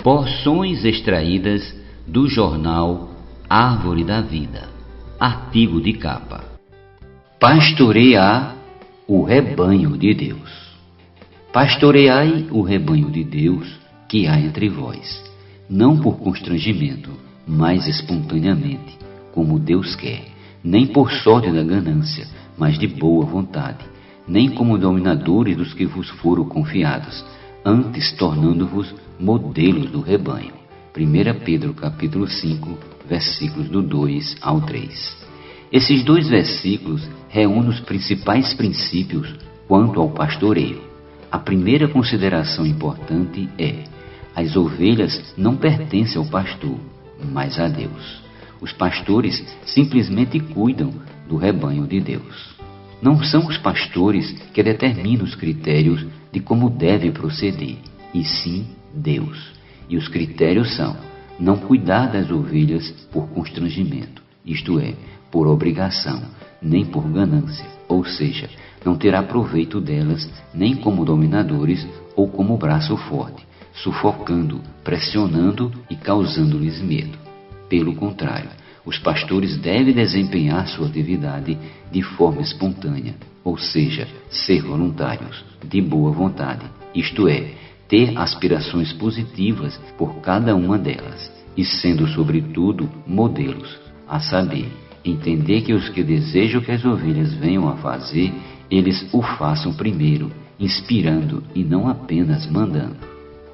Porções extraídas do jornal Árvore da Vida, artigo de capa. Pastorear o rebanho de Deus. Pastoreai o rebanho de Deus que há entre vós, não por constrangimento, mas espontaneamente, como Deus quer, nem por sorte da ganância, mas de boa vontade, nem como dominadores dos que vos foram confiados, antes tornando-vos modelos do rebanho. 1 Pedro capítulo 5, versículos do 2 ao 3. Esses dois versículos reúnem os principais princípios quanto ao pastoreio. A primeira consideração importante é: as ovelhas não pertencem ao pastor, mas a Deus. Os pastores simplesmente cuidam do rebanho de Deus. Não são os pastores que determinam os critérios de como deve proceder, e sim Deus. E os critérios são: não cuidar das ovelhas por constrangimento, isto é, por obrigação, nem por ganância, ou seja, não terá proveito delas nem como dominadores ou como braço forte, sufocando, pressionando e causando-lhes medo. Pelo contrário, os pastores devem desempenhar sua atividade de forma espontânea, ou seja, ser voluntários, de boa vontade, isto é, ter aspirações positivas por cada uma delas, e sendo sobretudo modelos, a saber, entender que os que desejam que as ovelhas venham a fazer, eles o façam primeiro, inspirando e não apenas mandando.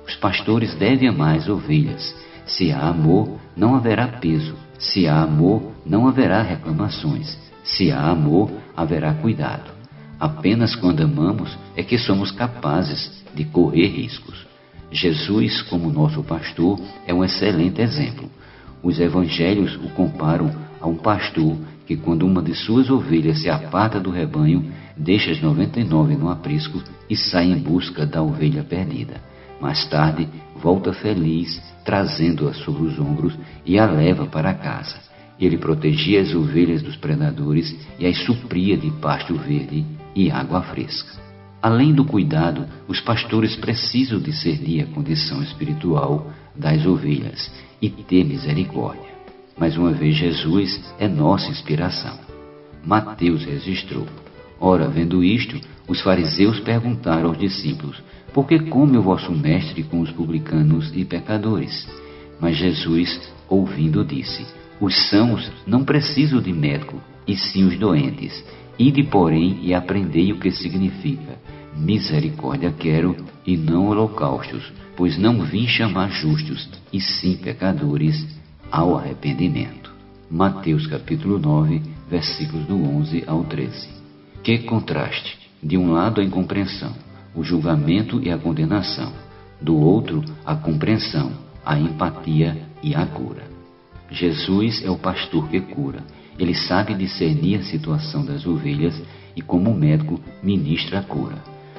Os pastores devem amar as ovelhas. Se há amor, não haverá peso. Se há amor, não haverá reclamações. Se há amor, haverá cuidado. Apenas quando amamos é que somos capazes de correr riscos. Jesus, como nosso pastor, é um excelente exemplo. Os evangelhos o comparam a um pastor que, quando uma de suas ovelhas se aparta do rebanho, deixa as 99 no aprisco e sai em busca da ovelha perdida. Mais tarde, volta feliz, trazendo-a sobre os ombros e a leva para casa. Ele protegia as ovelhas dos predadores e as supria de pasto verde e água fresca. Além do cuidado, os pastores precisam discernir a condição espiritual das ovelhas e ter misericórdia. Mais uma vez, Jesus é nossa inspiração. Mateus registrou: ora, vendo isto, os fariseus perguntaram aos discípulos: por que come o vosso mestre com os publicanos e pecadores? Mas Jesus, ouvindo, disse: os sãos não precisam de médico, e sim os doentes. Ide, porém, e aprendei o que significa: misericórdia quero, e não holocaustos, pois não vim chamar justos, e sim pecadores ao arrependimento. Mateus capítulo 9, versículos do 11 ao 13. Que contraste! De um lado a incompreensão, o julgamento e a condenação; do outro, a compreensão, a empatia e a cura. Jesus é o pastor que cura. Ele sabe discernir a situação das ovelhas e, como médico, ministra a cura.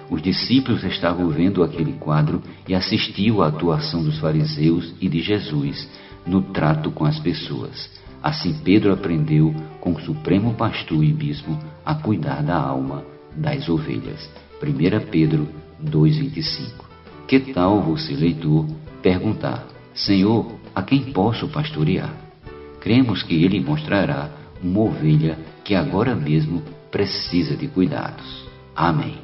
Os discípulos estavam vendo aquele quadro e assistiam à atuação dos fariseus e de Jesus no trato com as pessoas. Assim, Pedro aprendeu com o supremo pastor e bispo a cuidar da alma das ovelhas. 1 Pedro 2,25. Que tal você, leitor, perguntar: Senhor, a quem posso pastorear? Cremos que Ele mostrará uma ovelha que agora mesmo precisa de cuidados. Amém.